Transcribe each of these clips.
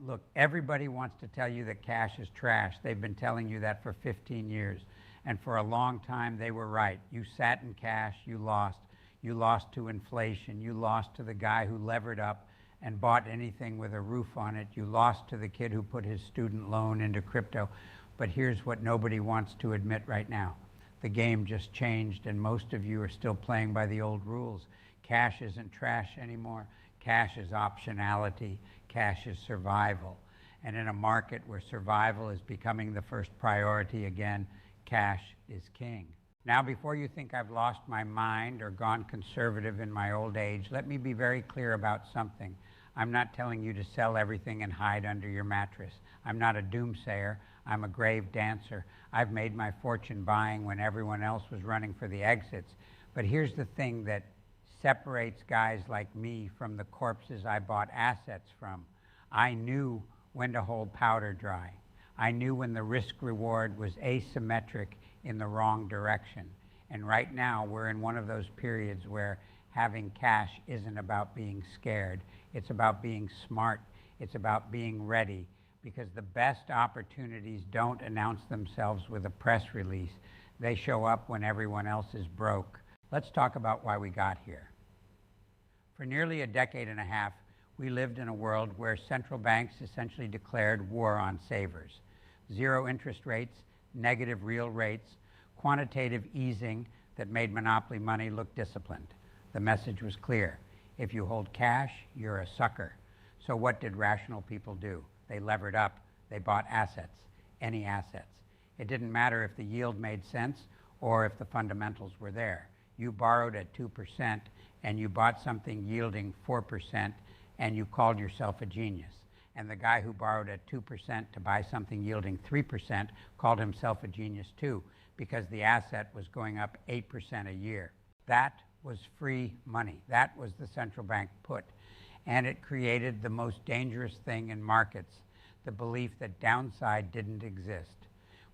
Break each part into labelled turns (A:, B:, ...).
A: Look, everybody wants to tell you that cash is trash. They've been telling you that for 15 years. And for a long time, they were right. You sat in cash, you lost. You lost to inflation. You lost to the guy who levered up and bought anything with a roof on it. You lost to the kid who put his student loan into crypto. But here's what nobody wants to admit right now. The game just changed, and most of you are still playing by the old rules. Cash isn't trash anymore. Cash is optionality. Cash is survival. And in a market where survival is becoming the first priority again, cash is king. Now, before you think I've lost my mind or gone conservative in my old age, let me be very clear about something. I'm not telling you to sell everything and hide under your mattress. I'm not a doomsayer. I'm a grave dancer. I've made my fortune buying when everyone else was running for the exits. But here's the thing that separates guys like me from the corpses I bought assets from. I knew when to hold powder dry. I knew when the risk-reward was asymmetric in the wrong direction. And right now, we're in one of those periods where having cash isn't about being scared. It's about being smart. It's about being ready, because the best opportunities don't announce themselves with a press release. They show up when everyone else is broke. Let's talk about why we got here. For nearly a decade and a half, we lived in a world where central banks essentially declared war on savers. Zero interest rates, negative real rates, quantitative easing that made monopoly money look disciplined. The message was clear. If you hold cash, you're a sucker. So what did rational people do? They levered up. They bought assets, any assets. It didn't matter if the yield made sense or if the fundamentals were there. You borrowed at 2% and you bought something yielding 4% and you called yourself a genius. And the guy who borrowed at 2% to buy something yielding 3% called himself a genius too, because the asset was going up 8% a year. That was free money. That was the central bank put. And it created the most dangerous thing in markets, the belief that downside didn't exist.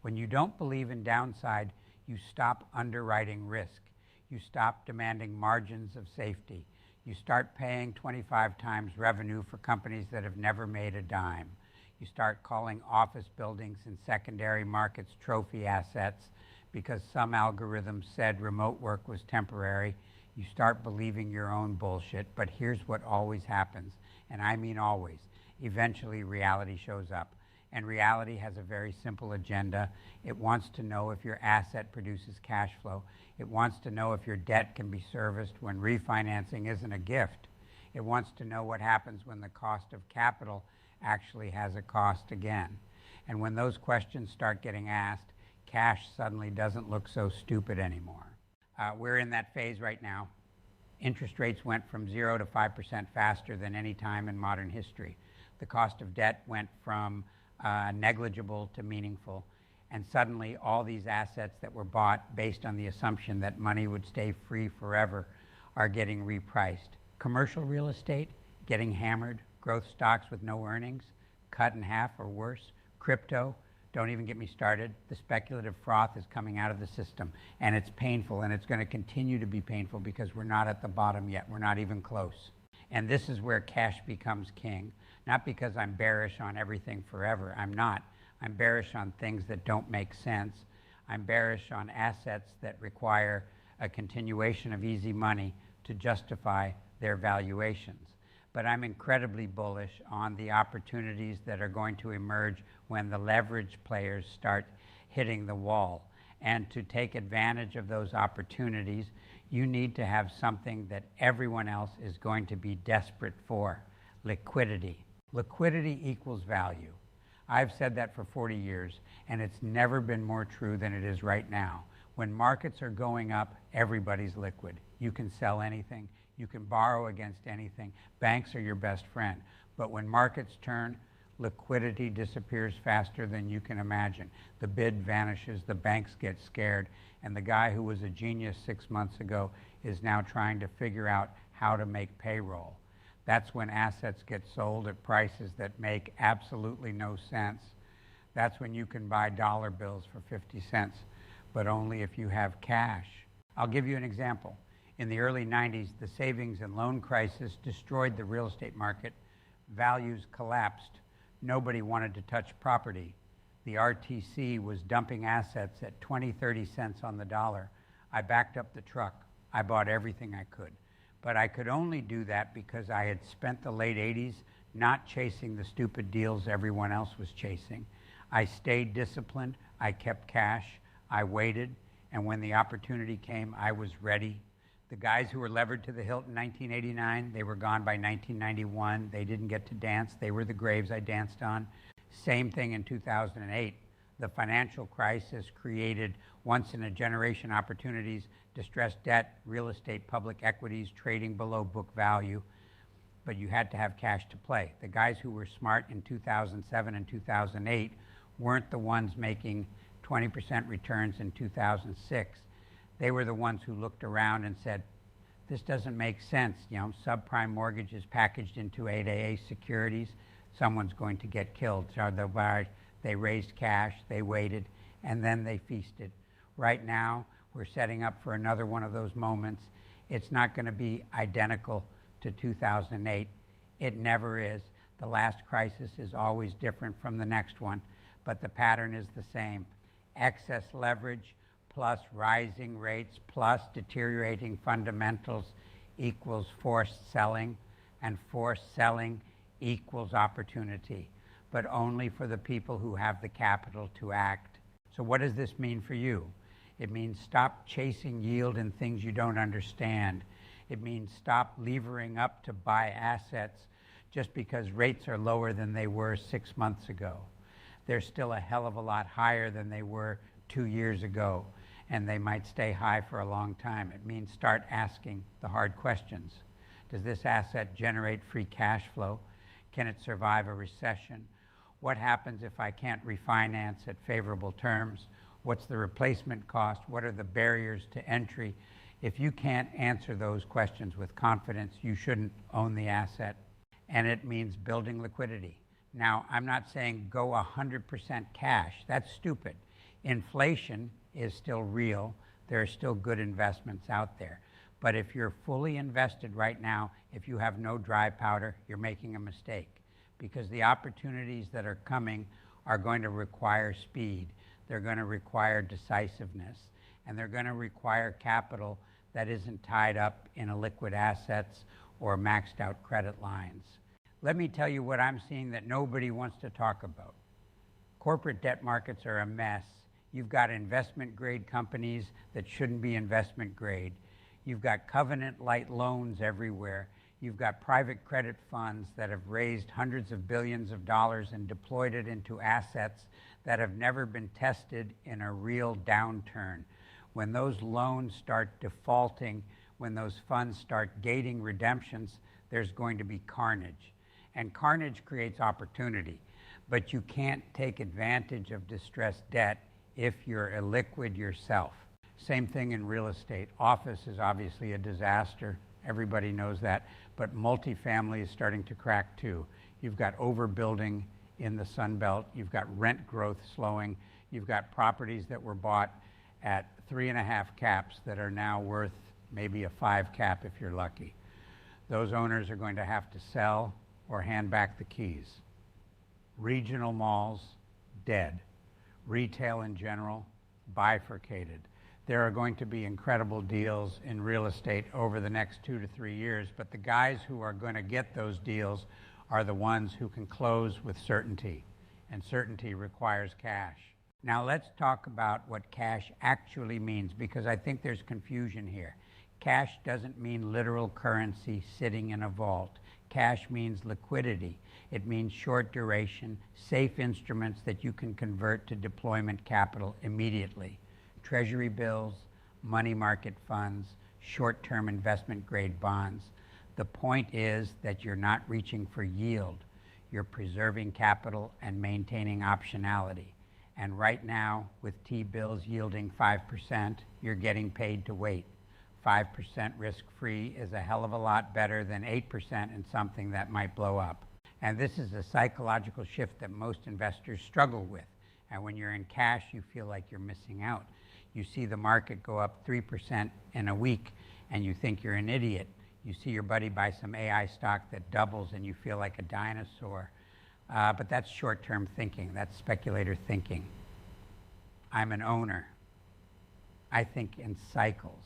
A: When you don't believe in downside, you stop underwriting risk. You stop demanding margins of safety. You start paying 25 times revenue for companies that have never made a dime. You start calling office buildings in secondary markets trophy assets because some algorithm said remote work was temporary. You start believing your own bullshit, but here's what always happens, and I mean always. Eventually, reality shows up, and reality has a very simple agenda. It wants to know if your asset produces cash flow. It wants to know if your debt can be serviced when refinancing isn't a gift. It wants to know what happens when the cost of capital actually has a cost again. And when those questions start getting asked, cash suddenly doesn't look so stupid anymore. We're in that phase right now. Interest rates went from 0 to 5% faster than any time in modern history. The cost of debt went from negligible to meaningful. And suddenly all these assets that were bought based on the assumption that money would stay free forever are getting repriced. Commercial real estate getting hammered, growth stocks with no earnings, cut in half or worse, crypto, don't even get me started. The speculative froth is coming out of the system, and it's painful, and it's going to continue to be painful because we're not at the bottom yet. We're not even close. And this is where cash becomes king, not because I'm bearish on everything forever. I'm not. I'm bearish on things that don't make sense. I'm bearish on assets that require a continuation of easy money to justify their valuations. But I'm incredibly bullish on the opportunities that are going to emerge when the leverage players start hitting the wall. And to take advantage of those opportunities, you need to have something that everyone else is going to be desperate for: liquidity. Liquidity equals value. I've said that for 40 years, and it's never been more true than it is right now. When markets are going up, everybody's liquid. You can sell anything. You can borrow against anything. Banks are your best friend. But when markets turn, liquidity disappears faster than you can imagine. The bid vanishes, the banks get scared, and the guy who was a genius 6 months ago is now trying to figure out how to make payroll. That's when assets get sold at prices that make absolutely no sense. That's when you can buy dollar bills for 50 cents, but only if you have cash. I'll give you an example. In the early 90s, the savings and loan crisis destroyed the real estate market. Values collapsed. Nobody wanted to touch property. The RTC was dumping assets at 20, 30 cents on the dollar. I backed up the truck. I bought everything I could. But I could only do that because I had spent the late 80s not chasing the stupid deals everyone else was chasing. I stayed disciplined. I kept cash. I waited. And when the opportunity came, I was ready. The guys who were levered to the hilt in 1989, they were gone by 1991. They didn't get to dance. They were the graves I danced on. Same thing in 2008. The financial crisis created once-in-a-generation opportunities, distressed debt, real estate, public equities, trading below book value. But you had to have cash to play. The guys who were smart in 2007 and 2008 weren't the ones making 20% returns in 2006. They were the ones who looked around and said, this doesn't make sense. You know, subprime mortgages packaged into 8AA securities, someone's going to get killed. So they raised cash, they waited, and then they feasted. Right now, we're setting up for another one of those moments. It's not going to be identical to 2008. It never is. The last crisis is always different from the next one, but the pattern is the same. Excess leverage plus rising rates plus deteriorating fundamentals equals forced selling, and forced selling equals opportunity, but only for the people who have the capital to act. So what does this mean for you? It means stop chasing yield in things you don't understand. It means stop levering up to buy assets just because rates are lower than they were 6 months ago. They're still a hell of a lot higher than they were 2 years ago, and they might stay high for a long time. It means start asking the hard questions. Does this asset generate free cash flow? Can it survive a recession? What happens if I can't refinance at favorable terms? What's the replacement cost? What are the barriers to entry? If you can't answer those questions with confidence, you shouldn't own the asset. And it means building liquidity. Now, I'm not saying go 100% cash. That's stupid. Inflation is still real. There are still good investments out there. But if you're fully invested right now, if you have no dry powder, you're making a mistake, because the opportunities that are coming are going to require speed. They're going to require decisiveness, and they're going to require capital that isn't tied up in illiquid assets or maxed out credit lines. Let me tell you what I'm seeing that nobody wants to talk about. Corporate debt markets are a mess. You've got investment grade companies that shouldn't be investment grade. You've got covenant light loans everywhere. You've got private credit funds that have raised hundreds of billions of dollars and deployed it into assets that have never been tested in a real downturn. When those loans start defaulting, when those funds start gating redemptions, there's going to be carnage. And carnage creates opportunity. But you can't take advantage of distressed debt if you're illiquid yourself. Same thing in real estate. Office is obviously a disaster. Everybody knows that. But multifamily is starting to crack too. You've got overbuilding in the Sun Belt. You've got rent growth slowing. You've got properties that were bought at 3.5 caps that are now worth maybe a 5 cap if you're lucky. Those owners are going to have to sell or hand back the keys. Regional malls, dead. Retail in general, bifurcated. There are going to be incredible deals in real estate over the next 2 to 3 years, but the guys who are going to get those deals are the ones who can close with certainty, and certainty requires cash. Now let's talk about what cash actually means, because I think there's confusion here. Cash doesn't mean literal currency sitting in a vault. Cash means liquidity. It means short duration, safe instruments that you can convert to deployment capital immediately. Treasury bills, money market funds, short-term investment grade bonds. The point is that you're not reaching for yield. You're preserving capital and maintaining optionality. And right now, with T-bills yielding 5%, you're getting paid to wait. 5% risk-free is a hell of a lot better than 8% in something that might blow up. And this is a psychological shift that most investors struggle with. And when you're in cash, you feel like you're missing out. You see the market go up 3% in a week, and you think you're an idiot. You see your buddy buy some AI stock that doubles, and you feel like a dinosaur. But that's short-term thinking. That's speculator thinking. I'm an owner. I think in cycles.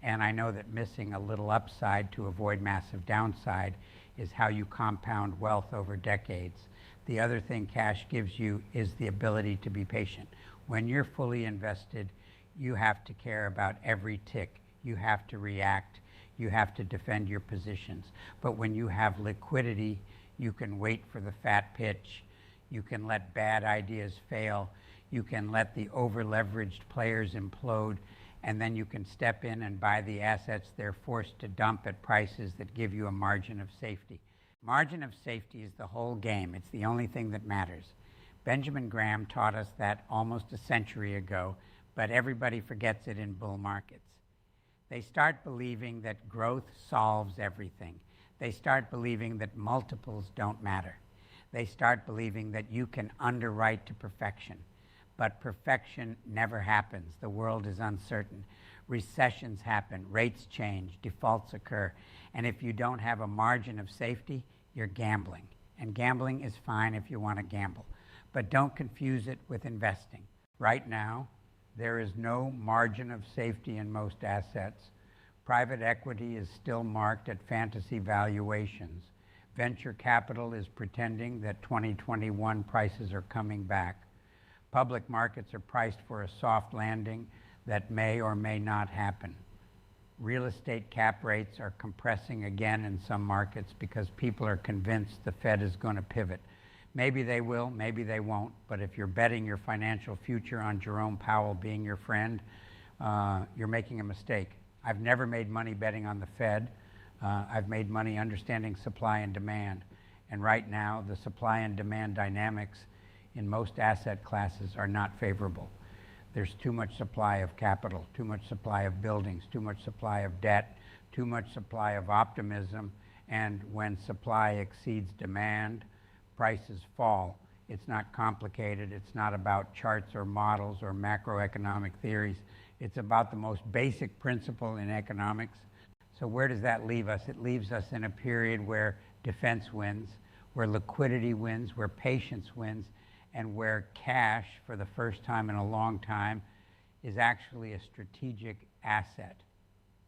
A: And I know that missing a little upside to avoid massive downside is how you compound wealth over decades. The other thing cash gives you is the ability to be patient. When you're fully invested, you have to care about every tick. You have to react. You have to defend your positions. But when you have liquidity, you can wait for the fat pitch. You can let bad ideas fail. You can let the over-leveraged players implode, and then you can step in and buy the assets they're forced to dump at prices that give you a margin of safety. Margin of safety is the whole game. It's the only thing that matters. Benjamin Graham taught us that almost a century ago, but everybody forgets it in bull markets. They start believing that growth solves everything. They start believing that multiples don't matter. They start believing that you can underwrite to perfection. But perfection never happens. The world is uncertain. Recessions happen, rates change, defaults occur. And if you don't have a margin of safety, you're gambling. And gambling is fine if you want to gamble. But don't confuse it with investing. Right now, there is no margin of safety in most assets. Private equity is still marked at fantasy valuations. Venture capital is pretending that 2021 prices are coming back. Public markets are priced for a soft landing that may or may not happen. Real estate cap rates are compressing again in some markets because people are convinced the Fed is going to pivot. Maybe they will, maybe they won't, but if you're betting your financial future on Jerome Powell being your friend, you're making a mistake. I've never made money betting on the Fed. I've made money understanding supply and demand. And right now, the supply and demand dynamics in most asset classes are not favorable. There's too much supply of capital, too much supply of buildings, too much supply of debt, too much supply of optimism, and when supply exceeds demand, prices fall. It's not complicated. It's not about charts or models or macroeconomic theories. It's about the most basic principle in economics. So where does that leave us? It leaves us in a period where defense wins, where liquidity wins, where patience wins, and where cash, for the first time in a long time, is actually a strategic asset,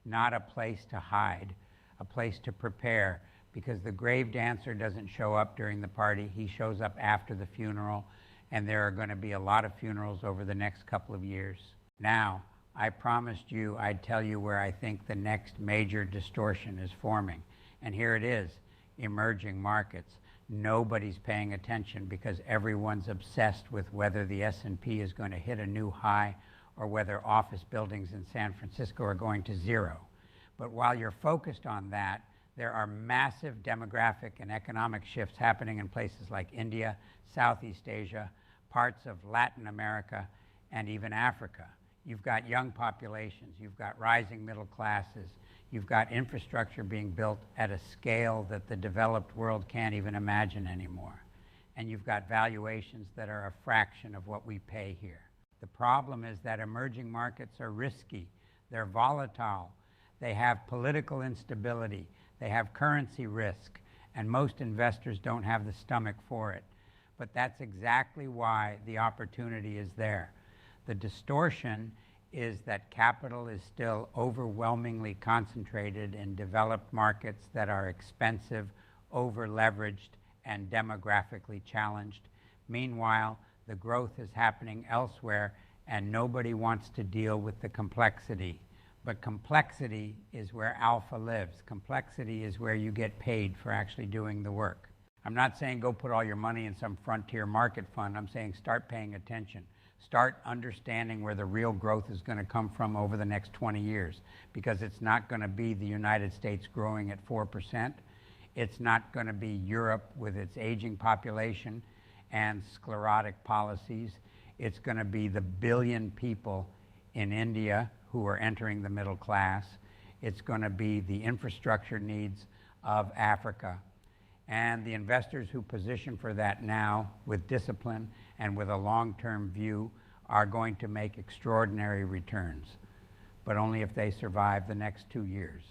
A: not a place to hide, a place to prepare, because the grave dancer doesn't show up during the party. He shows up after the funeral, and there are going to be a lot of funerals over the next couple of years. Now, I promised you I'd tell you where I think the next major distortion is forming, and here it is, emerging markets. Nobody's paying attention because everyone's obsessed with whether the S&P is going to hit a new high or whether office buildings in San Francisco are going to zero. But while you're focused on that, there are massive demographic and economic shifts happening in places like India, Southeast Asia, parts of Latin America, and even Africa. You've got young populations, you've got rising middle classes, you've got infrastructure being built at a scale that the developed world can't even imagine anymore. And you've got valuations that are a fraction of what we pay here. The problem is that emerging markets are risky, they're volatile, they have political instability, they have currency risk, and most investors don't have the stomach for it. But that's exactly why the opportunity is there. The distortion is that capital is still overwhelmingly concentrated in developed markets that are expensive, over-leveraged, and demographically challenged. Meanwhile, the growth is happening elsewhere, and nobody wants to deal with the complexity. But complexity is where alpha lives. Complexity is where you get paid for actually doing the work. I'm not saying go put all your money in some frontier market fund. I'm saying start paying attention. Start understanding where the real growth is going to come from over the next 20 years, because it's not going to be the United States growing at 4%. It's not going to be Europe with its aging population and sclerotic policies. It's going to be the billion people in India who are entering the middle class. It's going to be the infrastructure needs of Africa. And the investors who position for that now with discipline and with a long-term view are going to make extraordinary returns, but only if they survive the next 2 years.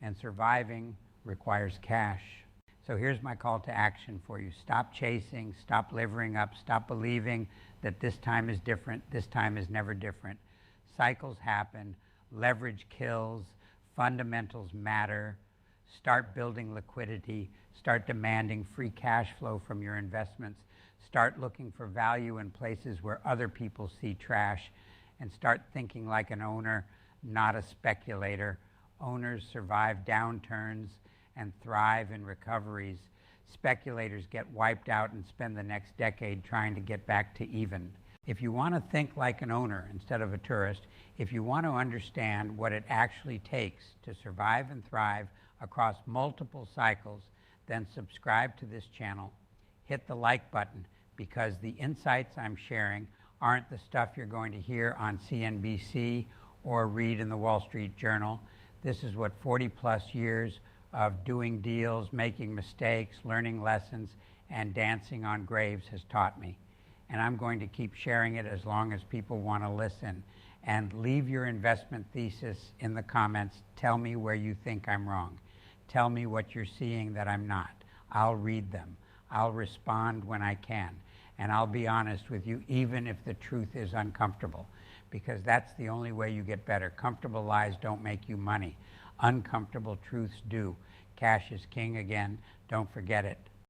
A: And surviving requires cash. So here's my call to action for you. Stop chasing, stop livering up, stop believing that this time is different, this time is never different. Cycles happen, leverage kills, fundamentals matter. Start building liquidity, start demanding free cash flow from your investments, start looking for value in places where other people see trash, and start thinking like an owner, not a speculator. Owners survive downturns and thrive in recoveries. Speculators get wiped out and spend the next decade trying to get back to even. If you want to think like an owner instead of a tourist, if you want to understand what it actually takes to survive and thrive across multiple cycles, then subscribe to this channel. Hit the like button, because the insights I'm sharing aren't the stuff you're going to hear on CNBC or read in the Wall Street Journal. This is what 40 plus years of doing deals, making mistakes, learning lessons, and dancing on graves has taught me. And I'm going to keep sharing it as long as people want to listen. And leave your investment thesis in the comments. Tell me where you think I'm wrong. Tell me what you're seeing that I'm not. I'll read them. I'll respond when I can. And I'll be honest with you, even if the truth is uncomfortable, because that's the only way you get better. Comfortable lies don't make you money. Uncomfortable truths do. Cash is king again. Don't forget it.